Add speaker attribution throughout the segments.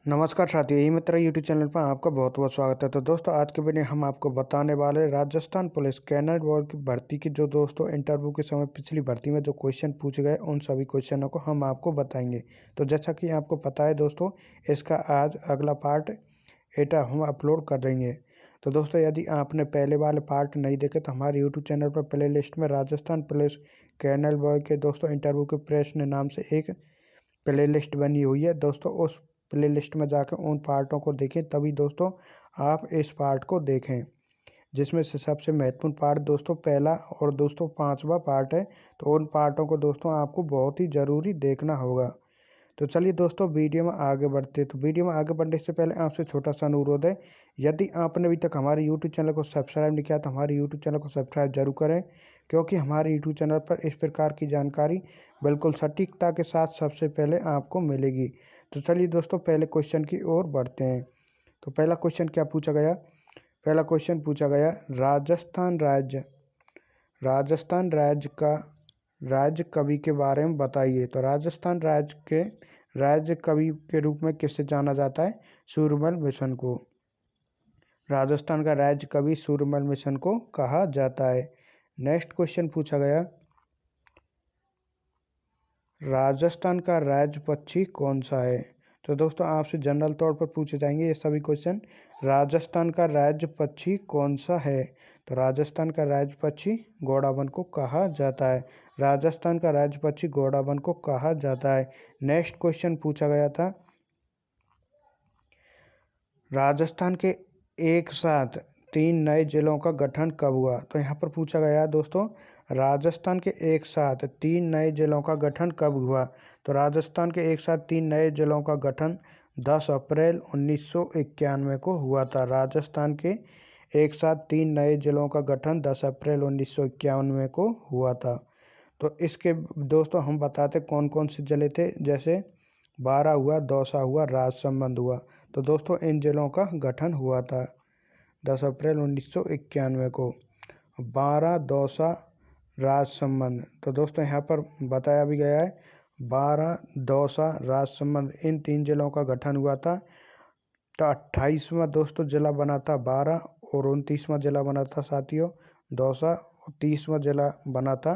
Speaker 1: नमस्कार साथियों, यही मित्र यूट्यूब चैनल पर आपका बहुत बहुत स्वागत है। तो दोस्तों, आज के वीडियो हम आपको बताने वाले राजस्थान पुलिस कैडेट बोर्ड की भर्ती की जो दोस्तों इंटरव्यू के समय पिछली भर्ती में जो क्वेश्चन पूछे गए उन सभी क्वेश्चनों को हम आपको बताएंगे। तो जैसा कि आपको पता है दोस्तों, इसका आज अगला पार्ट एटा हम अपलोड कर देंगे। तो दोस्तों, यदि आपने पहले वाले पार्ट नहीं देखे तो हमारे यूट्यूब चैनल पर प्ले लिस्ट में राजस्थान पुलिस कैडेट बोर्ड के दोस्तों इंटरव्यू के प्रश्न नाम से एक प्ले लिस्ट बनी हुई है। दोस्तों, उस प्ले लिस्ट में जाकर उन पार्टों को देखें, तभी दोस्तों आप इस पार्ट को देखें, जिसमें से सबसे महत्वपूर्ण पार्ट दोस्तों पहला और दोस्तों 5वां पार्ट है। तो उन पार्टों को दोस्तों आपको बहुत ही ज़रूरी देखना होगा। तो चलिए दोस्तों, वीडियो में आगे बढ़ते। तो वीडियो में आगे बढ़ने से पहले आपसे छोटा सा अनुरोध है, यदि आपने अभी तक हमारे यूट्यूब चैनल को सब्सक्राइब नहीं किया तो हमारे यूट्यूब चैनल को सब्सक्राइब जरूर करें, क्योंकि हमारे यूट्यूब चैनल पर इस प्रकार की जानकारी बिल्कुल सटीकता के साथ सबसे पहले आपको मिलेगी। तो चलिए दोस्तों, पहले क्वेश्चन की ओर बढ़ते हैं। तो पहला क्वेश्चन क्या पूछा गया? पहला क्वेश्चन पूछा गया, राजस्थान राज्य का राज्य कवि के बारे में बताइए। तो राजस्थान राज्य के राज्य कवि के रूप में किससे जाना जाता है? सूरमल मिशन को। राजस्थान का राज्य कवि सूरमल मिशन को कहा जाता है। नेक्स्ट क्वेश्चन पूछा गया, राजस्थान का राज्य पक्षी कौन सा है? तो दोस्तों, आपसे जनरल तौर पर पूछे जाएंगे ये सभी क्वेश्चन। राजस्थान का राज्य पक्षी कौन सा है? तो राजस्थान का राज्य पक्षी गौड़ावन को कहा जाता है। राजस्थान का राज्य पक्षी गौड़ावन को कहा जाता है। नेक्स्ट क्वेश्चन पूछा गया था, राजस्थान के एक साथ 3 नए जिलों का गठन कब हुआ? तो यहाँ पर पूछा गया दोस्तों, राजस्थान के एक साथ 3 नए जिलों का गठन कब हुआ? तो राजस्थान के एक साथ 3 नए जिलों का गठन 10 अप्रैल 1991 को हुआ था। राजस्थान के एक साथ 3 नए जिलों का गठन 10 अप्रैल 1991 को हुआ था। तो इसके दोस्तों हम बताते कौन कौन से जिले थे, जैसे बारां हुआ, दौसा हुआ, राजसमंद हुआ। तो दोस्तों, इन जिलों का गठन हुआ था 10 अप्रैल 1991 को। बारां, दौसा, राजसमंद। तो दोस्तों यहाँ पर बताया भी गया है, बारां, दौसा, राजसमंद इन 3 जिलों का गठन हुआ था। तो 28वां दोस्तों जिला बना था बारां और 29वां जिला बना था साथियों दौसा और 30वां जिला बना था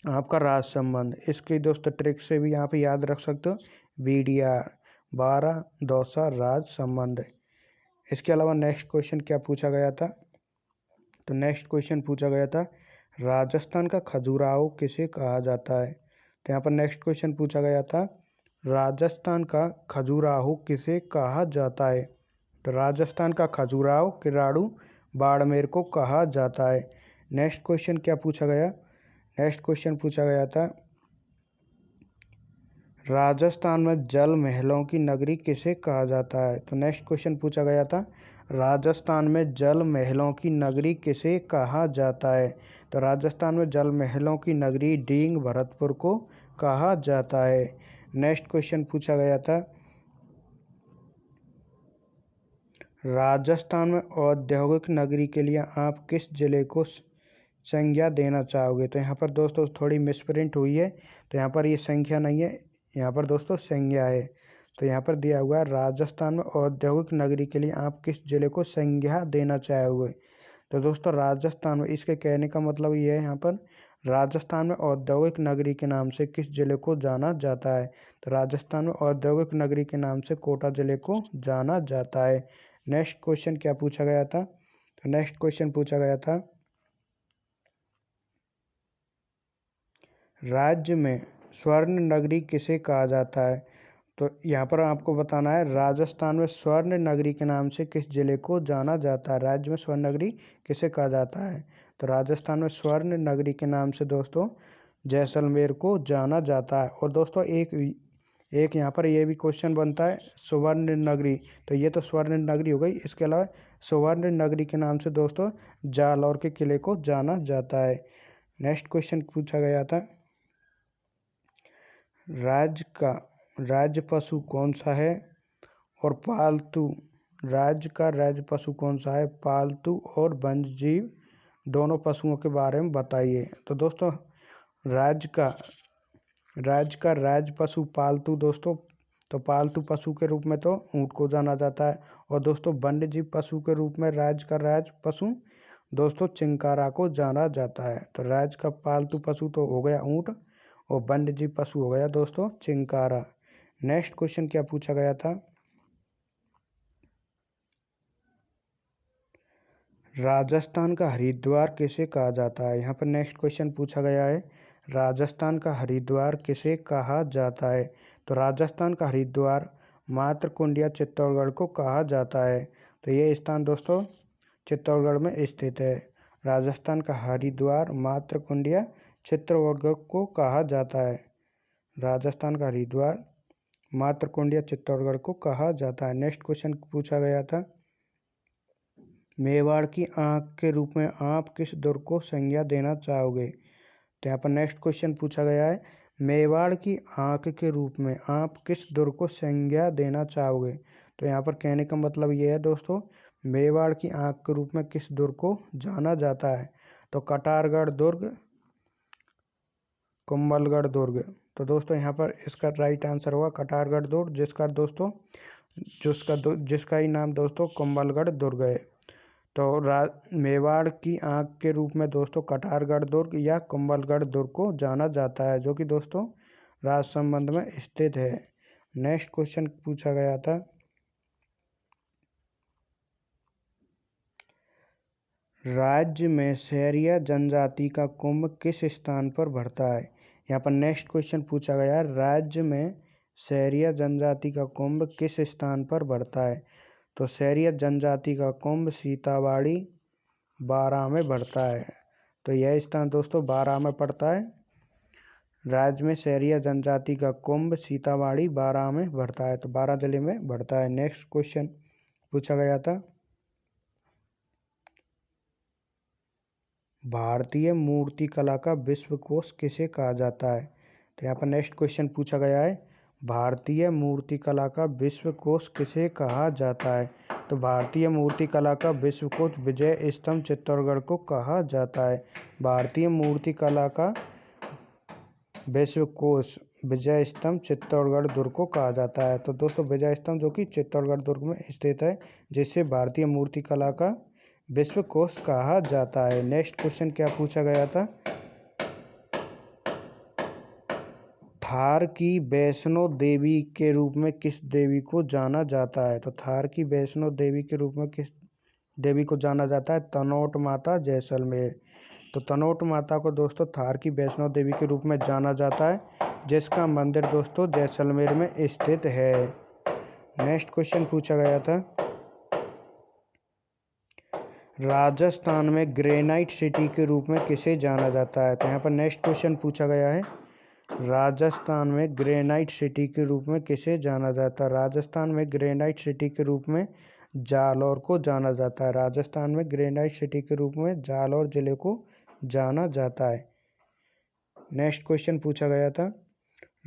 Speaker 1: आपका राजसमंद। इसकी दोस्तों ट्रिक से भी यहाँ पे याद रख सकते हो, BDR, बारां, दौसा, राजसमंद। इसके अलावा नेक्स्ट क्वेश्चन क्या पूछा गया था? तो नेक्स्ट क्वेश्चन पूछा गया था, राजस्थान का खजुराहो किसे कहा जाता है? तो यहाँ पर नेक्स्ट क्वेश्चन पूछा गया था, राजस्थान का खजुराहो किसे कहा जाता है? तो राजस्थान का खजुराहो किराड़ू बाड़मेर को कहा जाता है। नेक्स्ट क्वेश्चन क्या पूछा गया? नेक्स्ट क्वेश्चन पूछा गया था, राजस्थान में जल महलों की नगरी किसे कहा जाता है? तो नेक्स्ट क्वेश्चन पूछा गया था, राजस्थान में जल महलों की नगरी किसे कहा जाता है? तो राजस्थान में जल महलों की नगरी डींग भरतपुर को कहा जाता है। नेक्स्ट क्वेश्चन पूछा गया था, राजस्थान में औद्योगिक नगरी के लिए आप किस जिले को संज्ञा देना चाहोगे? तो यहाँ पर दोस्तों थोड़ी मिसप्रिंट हुई है, तो यहाँ पर ये संख्या नहीं है, यहाँ पर दोस्तों संज्ञा है। तो यहाँ पर दिया हुआ है, राजस्थान में औद्योगिक नगरी के लिए आप किस जिले को संज्ञा देना चाहोगे? तो दोस्तों, राजस्थान में, इसके कहने का मतलब ये है यहाँ पर, राजस्थान में औद्योगिक नगरी के नाम से किस जिले को जाना जाता है? तो राजस्थान में औद्योगिक नगरी के नाम से कोटा जिले को जाना जाता है। नेक्स्ट क्वेश्चन क्या पूछा गया था? तो नेक्स्ट क्वेश्चन पूछा गया था, राज्य में स्वर्ण नगरी किसे कहा जाता है? तो यहाँ पर आपको बताना है, राजस्थान में स्वर्ण नगरी के नाम से किस जिले को जाना जाता है? राज्य में स्वर्ण नगरी किसे कहा जाता है? तो राजस्थान में स्वर्ण नगरी के नाम से दोस्तों जैसलमेर को जाना जाता है। और दोस्तों एक यहाँ पर ये भी क्वेश्चन बनता है, सुवर्ण नगरी। तो ये तो स्वर्ण नगरी हो गई, इसके अलावा सुवर्ण नगरी के नाम से दोस्तों जालौर के किले को जाना जाता है। नेक्स्ट क्वेश्चन पूछा गया था, राज्य पशु कौन सा है और पालतू राज्य का राज्य पशु कौन सा है? पालतू और वन्यजीव दोनों पशुओं के बारे में बताइए। तो दोस्तों, राज्य का राज्य पशु पालतू दोस्तों तो पालतू पशु के रूप में तो ऊँट को जाना जाता है। और दोस्तों वन्यजीव पशु के रूप में राज्य का राज्य पशु दोस्तों चिंकारा को जाना जाता है। तो राज्य का पालतू पशु तो हो गया ऊँट और वन्यजीव पशु हो गया दोस्तों चिंकारा। नेक्स्ट क्वेश्चन क्या पूछा गया था, राजस्थान का हरिद्वार किसे कहा जाता है। यहाँ पर नेक्स्ट क्वेश्चन पूछा गया है, राजस्थान का हरिद्वार किसे कहा जाता है। तो राजस्थान का हरिद्वार मातृकुंडिया चित्तौड़गढ़ को कहा जाता है। तो ये स्थान दोस्तों चित्तौड़गढ़ में स्थित है। राजस्थान का हरिद्वार मातृकुंडिया चित्तौड़गढ़ को कहा जाता है। राजस्थान का हरिद्वार मातृकुंडिया चित्तौड़गढ़ को कहा जाता है। नेक्स्ट क्वेश्चन पूछा गया था, मेवाड़ की आंख के रूप में आप किस दुर्ग को संज्ञा देना चाहोगे। तो यहाँ पर नेक्स्ट क्वेश्चन पूछा गया है, मेवाड़ की आंख के रूप में आप किस दुर्ग को संज्ञा देना चाहोगे। तो यहाँ पर कहने का मतलब ये है दोस्तों, मेवाड़ की आंख के रूप में किस दुर्ग को जाना जाता है। तो कटारगढ़ दुर्ग, कुंभलगढ़ दुर्ग। तो दोस्तों यहाँ पर इसका राइट आंसर होगा कटारगढ़ दुर्ग, जिसका ही नाम दोस्तों कुंभलगढ़ दुर्ग है। तो मेवाड़ की आंख के रूप में दोस्तों कटारगढ़ दुर्ग या कुंभलगढ़ दुर्ग को जाना जाता है, जो कि दोस्तों राजसमंद में स्थित है। नेक्स्ट क्वेश्चन पूछा गया था, राज्य में सहरिया जनजाति का कुंभ किस स्थान पर बढ़ता है। यहाँ पर नेक्स्ट क्वेश्चन पूछा गया है, राज्य में सहरिया जनजाति का कुंभ किस स्थान पर बढ़ता है। तो सहरिया जनजाति का कुंभ सीतावाड़ी बारां में बढ़ता है। तो यह स्थान दोस्तों बारां में पड़ता है। राज्य में सहरिया जनजाति का कुंभ सीतावाड़ी बारां में बढ़ता है, तो बारां जिले में बढ़ता है। नेक्स्ट क्वेश्चन पूछा गया था, भारतीय मूर्तिकला का विश्वकोश किसे कहा जाता है। तो यहाँ पर नेक्स्ट क्वेश्चन पूछा गया है, भारतीय मूर्तिकला का विश्वकोश किसे कहा जाता है। तो भारतीय मूर्तिकला का विश्वकोश विजय स्तंभ चित्तौड़गढ़ को कहा जाता है। भारतीय मूर्तिकला का विश्वकोश विजय स्तंभ चित्तौड़गढ़ दुर्ग को कहा जाता है। तो दोस्तों विजय स्तंभ जो कि चित्तौड़गढ़ दुर्ग में स्थित है, जिसे भारतीय मूर्तिकला का विश्वकोश कहा जाता है। नेक्स्ट क्वेश्चन क्या पूछा गया था, थार की वैष्णो देवी के रूप में किस देवी को जाना जाता है। तो थार की वैष्णो देवी के रूप में किस देवी को जाना जाता है, तनोट माता जैसलमेर। तो तनोट माता को दोस्तों थार की वैष्णो देवी के रूप में जाना जाता है, जिसका मंदिर दोस्तों जैसलमेर में स्थित है। नेक्स्ट क्वेश्चन पूछा गया था, राजस्थान में ग्रेनाइट सिटी के रूप में किसे जाना जाता है। तो यहाँ पर नेक्स्ट क्वेश्चन पूछा गया है, राजस्थान में ग्रेनाइट सिटी के रूप में किसे जाना जाता है। राजस्थान में ग्रेनाइट सिटी के रूप में जालौर को जाना जाता है। राजस्थान में ग्रेनाइट सिटी के रूप में जालौर जिले को जाना जाता है। नेक्स्ट क्वेश्चन पूछा गया था,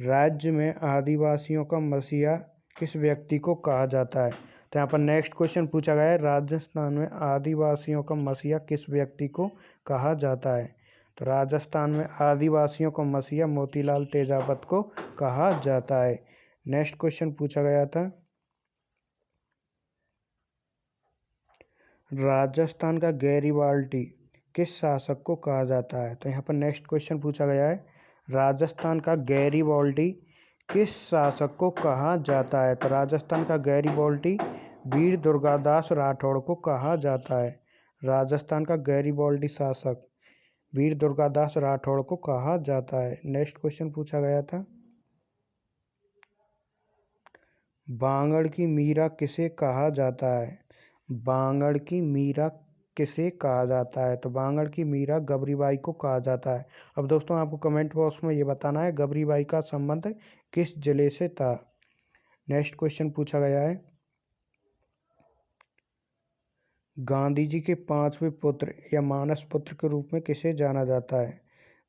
Speaker 1: राज्य में आदिवासियों का मसीहा किस व्यक्ति को कहा जाता है। तो यहाँ पर नेक्स्ट क्वेश्चन पूछा गया है, राजस्थान में आदिवासियों का मसीहा किस व्यक्ति को कहा जाता है। तो राजस्थान में आदिवासियों का मसीहा मोतीलाल तेजावत को कहा जाता है। नेक्स्ट क्वेश्चन पूछा गया था, राजस्थान का गैरीवाल्डी किस शासक को कहा जाता है। तो यहाँ पर नेक्स्ट क्वेश्चन पूछा गया है, राजस्थान का गैरीवाल्डी किस शासक को कहा जाता है। तो राजस्थान का गैरीवाल्डी वीर दुर्गादास राठौड़ को कहा जाता है। राजस्थान का गैरीवाल्डी शासक वीर दुर्गादास राठौड़ को कहा जाता है। नेक्स्ट क्वेश्चन पूछा गया था, बांगड़ की मीरा किसे कहा जाता है। बांगड़ की मीरा किसे कहा जाता है। तो बांगड़ की मीरा गबरीबाई को कहा जाता है। अब दोस्तों आपको कमेंट बॉक्स में ये बताना है गबरीबाई का संबंध किस जिले से था। नेक्स्ट क्वेश्चन पूछा गया है, गांधी जी के पांचवें पुत्र या मानस पुत्र के रूप में किसे जाना जाता है।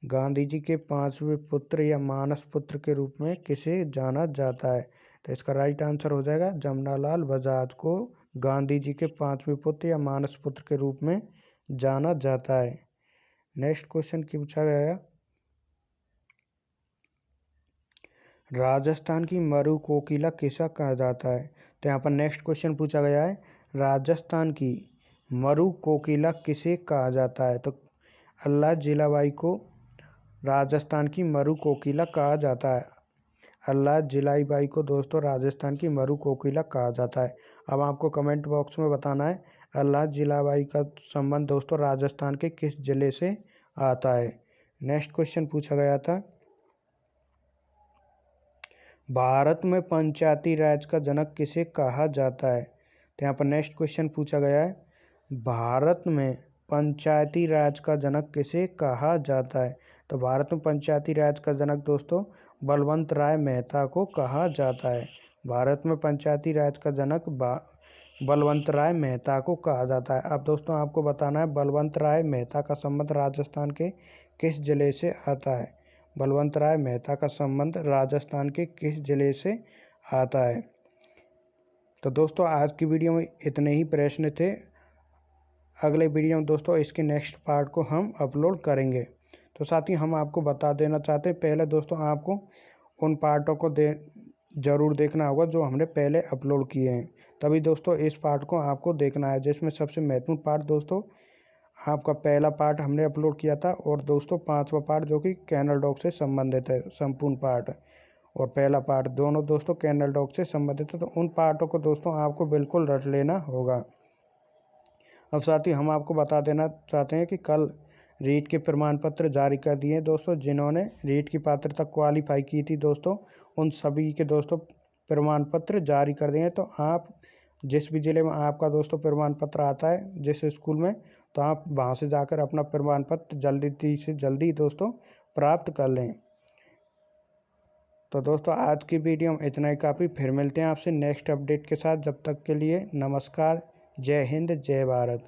Speaker 1: गांधी जी के पांचवें पुत्र या मानस पुत्र के रूप में किसे जाना जाता है। तो इसका राइट आंसर हो जाएगा जमनालाल बजाज को गांधी जी के पांचवें पुत्र या मानस पुत्र के रूप में जाना जाता है। नेक्स्ट क्वेश्चन पूछा गया, राजस्थान की मरु कोकिला किसे कहा जाता है? तो यहाँ पर नेक्स्ट क्वेश्चन पूछा गया है, राजस्थान की मरु कोकिला किसे कहा जाता है? तो अल्लाह जिलाबाई को राजस्थान की मरु कोकिला कहा जाता है। अल्लाह जिलाबाई को दोस्तों राजस्थान की मरु कोकिला कहा जाता है। अब आपको कमेंट बॉक्स में बताना है अल्लाह जिलाबाई का संबंध दोस्तों राजस्थान के किस जिले से आता है। नेक्स्ट क्वेश्चन पूछा गया था, भारत में पंचायती राज का जनक किसे कहा जाता है? तो यहाँ पर नेक्स्ट क्वेश्चन पूछा गया है, भारत में पंचायती राज का जनक किसे कहा जाता है? तो भारत में पंचायती राज का जनक दोस्तों बलवंत राय मेहता को कहा जाता है। भारत में पंचायती राज का जनक बलवंत राय मेहता को कहा जाता है। अब दोस्तों आपको बताना है बलवंत राय मेहता का संबंध राजस्थान के किस जिले से आता है? बलवंत राय मेहता का संबंध राजस्थान के किस जिले से आता है? तो दोस्तों आज की वीडियो में इतने ही प्रश्न थे। अगले वीडियो में दोस्तों इसके नेक्स्ट पार्ट को हम अपलोड करेंगे। तो साथ ही हम आपको बता देना चाहते हैं, पहले दोस्तों आपको उन पार्टों को ज़रूर देखना होगा जो हमने पहले अपलोड किए हैं, तभी दोस्तों इस पार्ट को आपको देखना है, जिसमें सबसे महत्वपूर्ण पार्ट दोस्तों आपका पहला पार्ट हमने अपलोड किया था, और दोस्तों 5वां पार्ट जो कि कैनल डॉग से संबंधित है, संपूर्ण पार्ट और पहला पार्ट दोनों दोस्तों कैनल डॉग से संबंधित है। तो उन पार्टों को दोस्तों आपको बिल्कुल रट लेना होगा। अब साथ ही हम आपको बता देना चाहते हैं कि कल रीट के प्रमाण पत्र जारी कर दिए दोस्तों। जिन्होंने रीट की पात्रता क्वालिफाई की थी दोस्तों, उन सभी के दोस्तों प्रमाण पत्र जारी कर दिए। तो आप जिस भी ज़िले में आपका दोस्तों प्रमाण पत्र आता है जिस स्कूल में, तो आप वहाँ से जाकर अपना प्रमाण पत्र जल्दी से जल्दी दोस्तों प्राप्त कर लें। तो दोस्तों आज की वीडियो में इतना ही काफ़ी, फिर मिलते हैं आपसे नेक्स्ट अपडेट के साथ। जब तक के लिए नमस्कार, जय हिंद, जय भारत।